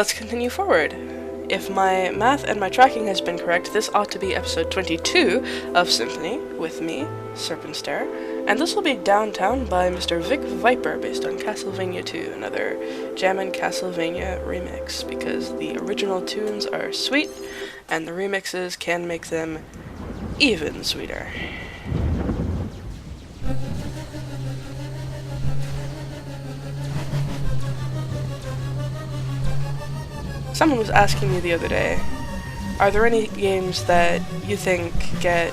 let's continue forward. If my math and my tracking has been correct, this ought to be episode 22 of Symphony, with me, Serpentstare, and this will be Downtown by Mr. Vic Viper, based on Castlevania 2, another Jammin' Castlevania remix, because the original tunes are sweet, and the remixes can make them even sweeter. Someone was asking me the other day, are there any games that you think get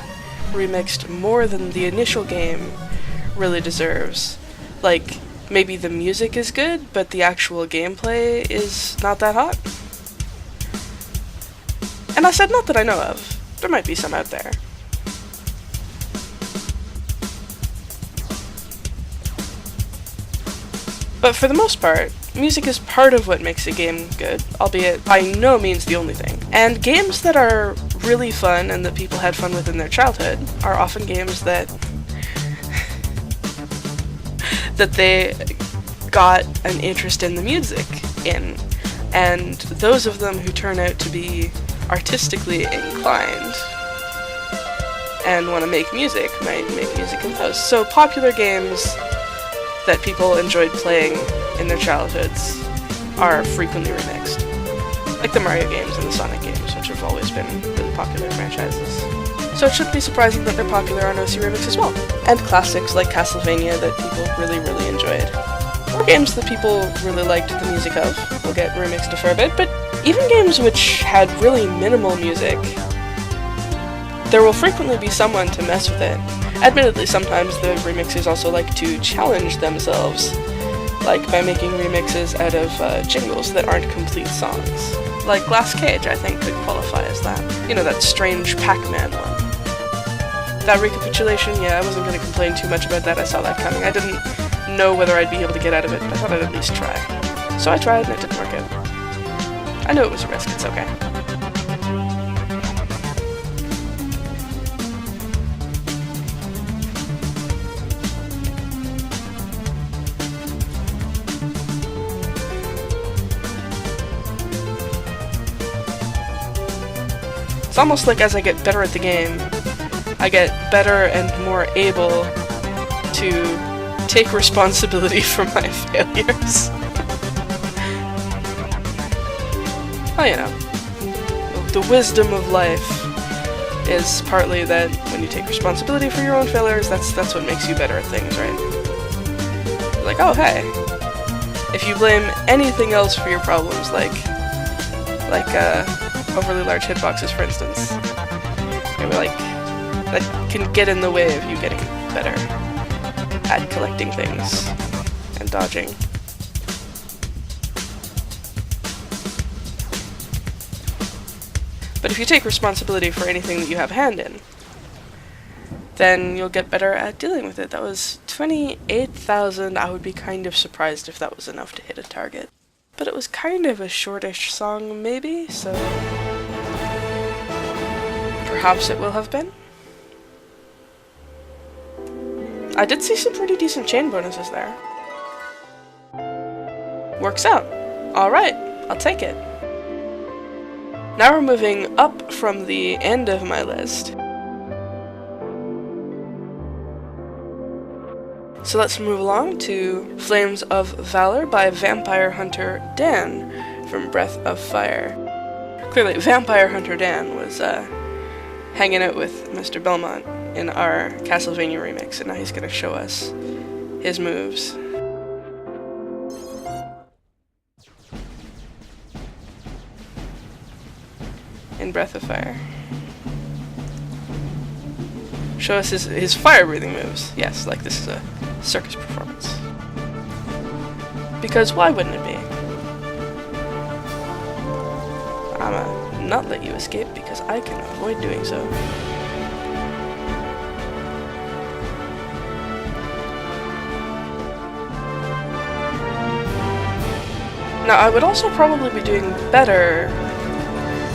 remixed more than the initial game really deserves? Like, maybe the music is good, but the actual gameplay is not that hot? And I said, not that I know of. There might be some out there. But for the most part, music is part of what makes a game good, albeit by no means the only thing. And games that are really fun and that people had fun with in their childhood are often games that that they got an interest in the music in. And those of them who turn out to be artistically inclined and want to make music might make music in those. So popular games that people enjoyed playing in their childhoods are frequently remixed. Like the Mario games and the Sonic games, which have always been really popular franchises. So it shouldn't be surprising that they're popular on OC Remix as well. And classics like Castlevania that people really, really enjoyed. Or games that people really liked the music of will get remixed a fair bit, but even games which had really minimal music, there will frequently be someone to mess with it. Admittedly, sometimes the remixers also like to challenge themselves, like by making remixes out of jingles that aren't complete songs. Like Glass Cage, I think, could qualify as that. You know, that strange Pac-Man one. That recapitulation, yeah, I wasn't going to complain too much about that. I saw that coming. I didn't know whether I'd be able to get out of it, but I thought I'd at least try. So I tried, and it didn't work out. I knew it was a risk, it's okay. It's almost like as I get better at the game, I get better and more able to take responsibility for my failures. Well, you know, the wisdom of life is partly that when you take responsibility for your own failures, that's what makes you better at things, right? Like, oh hey, if you blame anything else for your problems, like overly large hitboxes, for instance, maybe like that can get in the way of you getting better at collecting things and dodging. But if you take responsibility for anything that you have a hand in, then you'll get better at dealing with it. That was 28,000. I would be kind of surprised if that was enough to hit a target. But it was kind of a shortish song, maybe, so perhaps it will have been. I did see some pretty decent chain bonuses there. Works out. Alright, I'll take it. Now we're moving up from the end of my list. So let's move along to Flames of Valor by Vampire Hunter Dan from Breath of Fire. Clearly, Vampire Hunter Dan was hanging out with Mr. Belmont in our Castlevania remix, and now he's going to show us his moves. In Breath of Fire. Show us his fire-breathing moves. Yes, like this is a circus performance. Because why wouldn't it be? I'ma not let you escape because I can avoid doing so. Now, I would also probably be doing better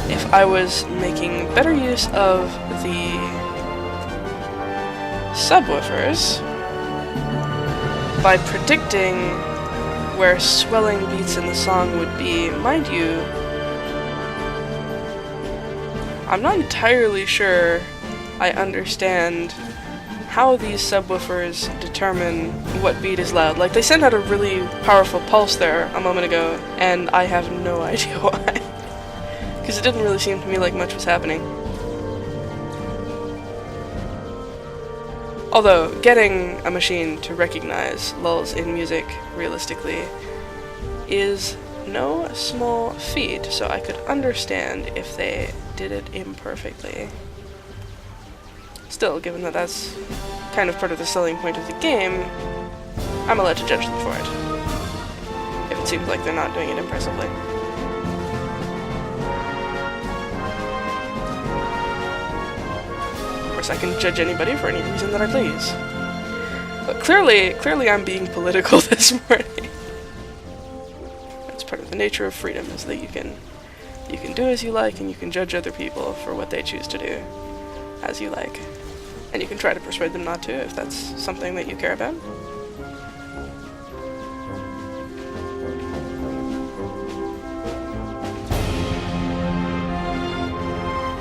if I was making better use of the subwoofers by predicting where swelling beats in the song would be. Mind you, I'm not entirely sure I understand how these subwoofers determine what beat is loud. Like, they sent out a really powerful pulse there a moment ago, and I have no idea why. Because it didn't really seem to me like much was happening. Although, getting a machine to recognize lulls in music, realistically, is no small feat, so I could understand if they did it imperfectly. Still, given that that's kind of part of the selling point of the game, I'm allowed to judge them for it. If it seems like they're not doing it impressively. I can judge anybody for any reason that I please. But clearly I'm being political this morning. That's part of the nature of freedom, is that you can do as you like, and you can judge other people for what they choose to do as you like. And you can try to persuade them not to, if that's something that you care about.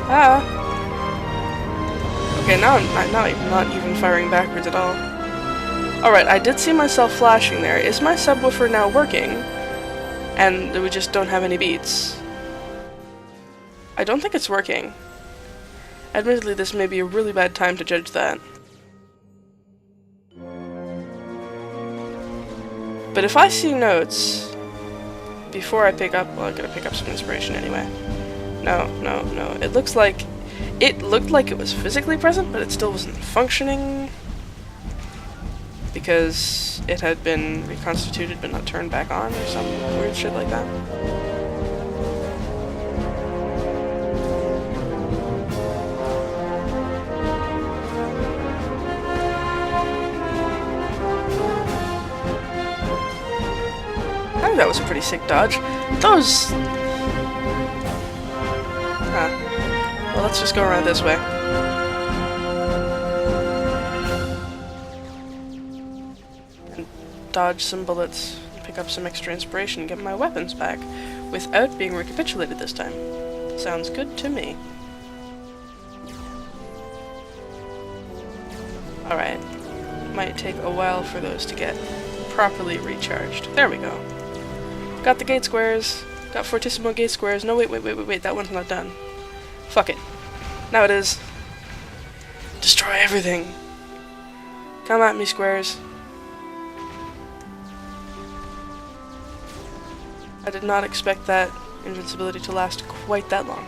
Ah! Okay, now I'm not even firing backwards at all. Alright, I did see myself flashing there. Is my subwoofer now working? And we just don't have any beats? I don't think it's working. Admittedly, this may be a really bad time to judge that. But if I see notes before I pick up... Well, I'm gonna pick up some inspiration anyway. No. It looks like... It looked like it was physically present, but it still wasn't functioning because it had been reconstituted but not turned back on or some weird shit like that. I think that was a pretty sick dodge. Those... Huh. Well, let's just go around this way. And dodge some bullets, pick up some extra inspiration, get my weapons back, without being recapitulated this time. Sounds good to me. Alright. Might take a while for those to get properly recharged. There we go. Got the gate squares. Got fortissimo gate squares. No, wait, that one's not done. Fuck it. Now it is. Destroy everything. Come at me, squares. I did not expect that invincibility to last quite that long.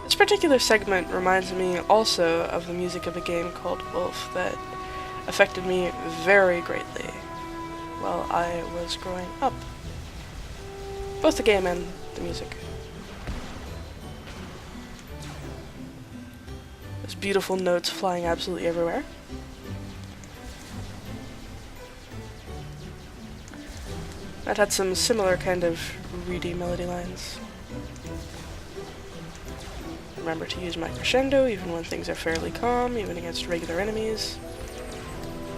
This particular segment reminds me also of the music of a game called Wolf that affected me very greatly while I was growing up. Both the game and the music. There's beautiful notes flying absolutely everywhere. That had some similar kind of reedy melody lines. Remember to use my crescendo even when things are fairly calm, even against regular enemies.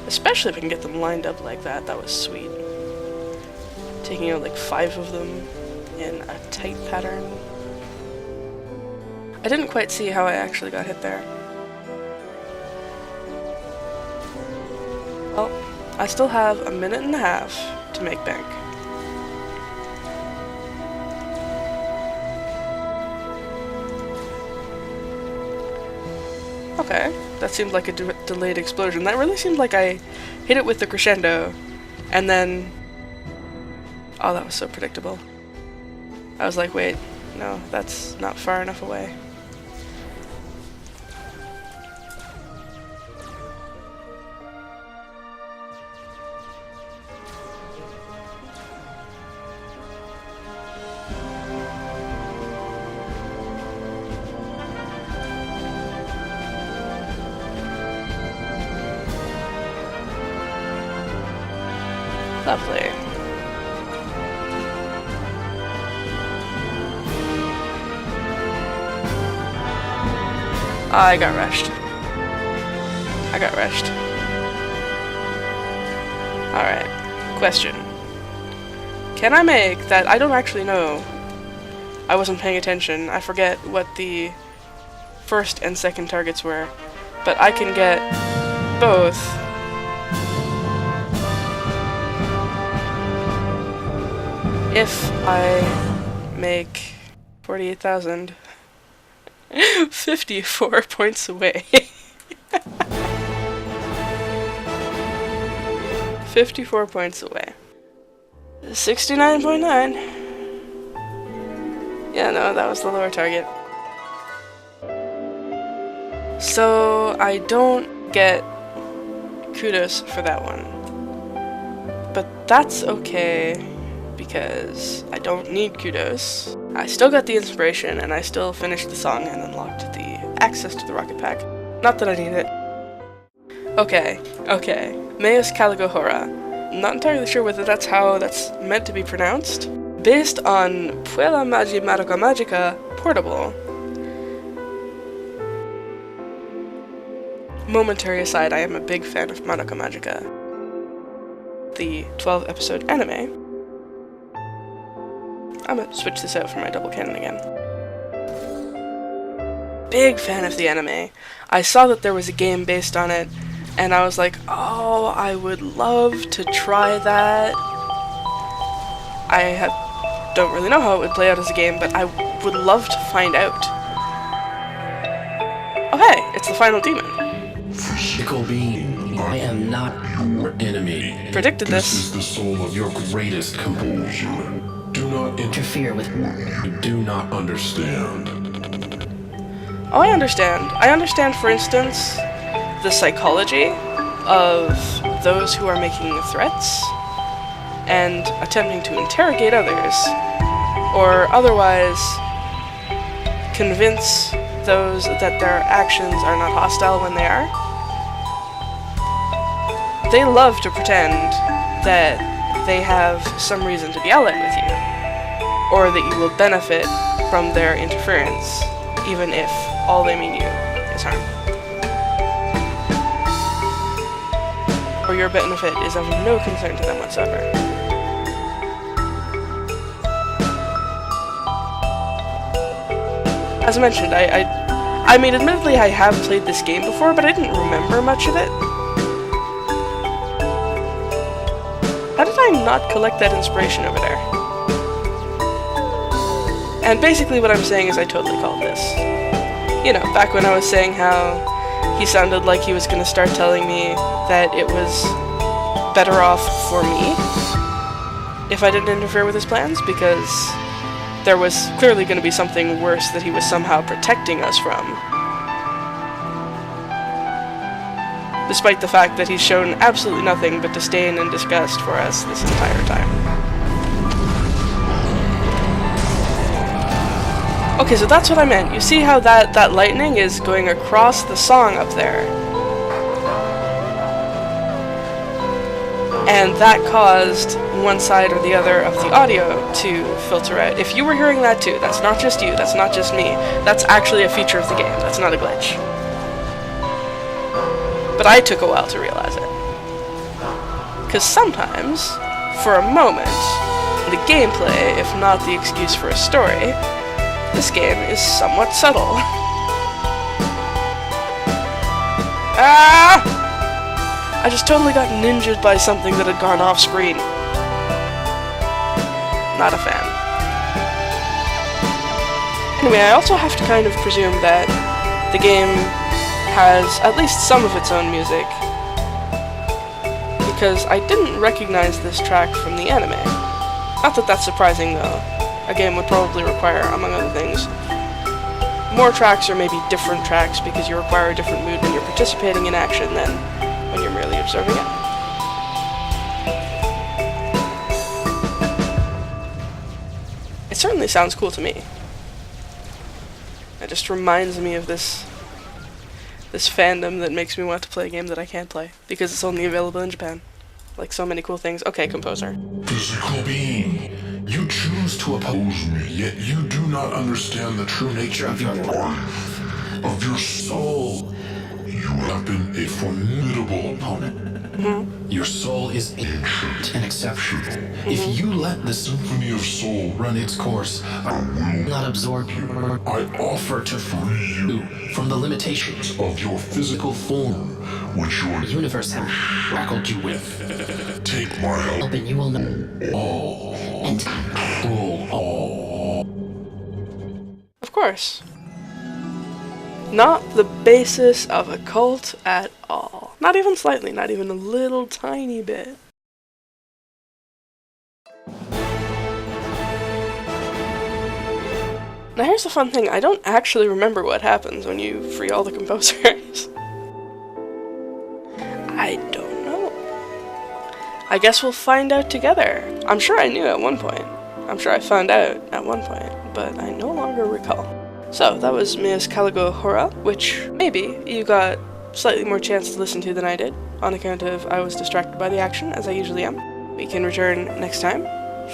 Especially if I can get them lined up like that, that was sweet. Taking out like 5 of them in a tight pattern. I didn't quite see how I actually got hit there. Well, I still have a minute and a half to make bank. Okay, that seemed like a delayed explosion. That really seemed like I hit it with the crescendo, and then... Oh, that was so predictable. I was like, wait, no, that's not far enough away. Lovely. I got rushed. Alright, question. Can I make that? I don't actually know. I wasn't paying attention. I forget what the first and second targets were. But I can get both. If I make 48,000, 54 points away. 54 points away. 69.9. Yeah, no, that was the lower target. So I don't get kudos for that one. But that's okay, because I don't need kudos. I still got the inspiration, and I still finished the song and unlocked the access to the rocket pack. Not that I need it. Okay. Meus Caligo Hora. Not entirely sure whether that's how that's meant to be pronounced. Based on Madoka Magicka Portable. Momentary aside, I am a big fan of Madoka Magicka, the 12-episode anime. I'm gonna switch this out for my double cannon again. Big fan of the anime. I saw that there was a game based on it, and I was like, oh, I would love to try that. I don't really know how it would play out as a game, but I would love to find out. Oh hey, it's the final demon. Fickle being, I am not your enemy. Predicted this. This is the soul of your greatest composure. Do not interfere with me. You do not understand. Oh, I understand. I understand, for instance, the psychology of those who are making threats and attempting to interrogate others, or otherwise convince those that their actions are not hostile when they are. They love to pretend that they have some reason to be allied with you, or that you will benefit from their interference, even if all they mean you is harm. Or your benefit is of no concern to them whatsoever. As mentioned, I mean, admittedly I have played this game before, but I didn't remember much of it. How did I not collect that inspiration over there? And basically what I'm saying is I totally called this. You know, back when I was saying how he sounded like he was going to start telling me that it was better off for me if I didn't interfere with his plans, because there was clearly going to be something worse that he was somehow protecting us from. Despite the fact that he's shown absolutely nothing but disdain and disgust for us this entire time. Okay, so that's what I meant. You see how that lightning is going across the song up there? And that caused one side or the other of the audio to filter out. If you were hearing that too, that's not just you, that's not just me. That's actually a feature of the game, that's not a glitch. But I took a while to realize it. Because sometimes, for a moment, the gameplay, if not the excuse for a story, this game is somewhat subtle. Ah! I just totally got ninja'd by something that had gone off screen. Not a fan. Anyway, I also have to kind of presume that the game has at least some of its own music, because I didn't recognize this track from the anime. Not that that's surprising though. A game would probably require, among other things, more tracks or maybe different tracks, because you require a different mood when you're participating in action than when you're merely observing it. It certainly sounds cool to me. It just reminds me of this fandom that makes me want to play a game that I can't play, because it's only available in Japan. Like so many cool things. Okay, composer. Physical being, you choose to oppose me, yet you do not understand the true nature of your life, of your soul. You have been a formidable opponent, Your soul is ancient and exceptional. If you let the Symphony of Soul run its course, I will not absorb you. I offer to free you from the limitations of your physical form, which your universe has shackled you with. Take my help and you will know all and control all. Of course. Not the basis of a cult at all. Not even slightly, not even a little tiny bit. Now here's the fun thing, I don't actually remember what happens when you free all the composers. I don't know. I guess we'll find out together. I'm sure I knew at one point. I'm sure I found out at one point, but I no longer recall. So, that was Meus Caligo Hora, which maybe you got slightly more chance to listen to than I did, on account of I was distracted by the action, as I usually am. We can return next time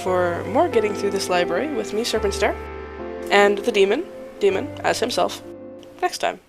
for more getting through this library with me, Serpentstar, and the demon as himself, next time.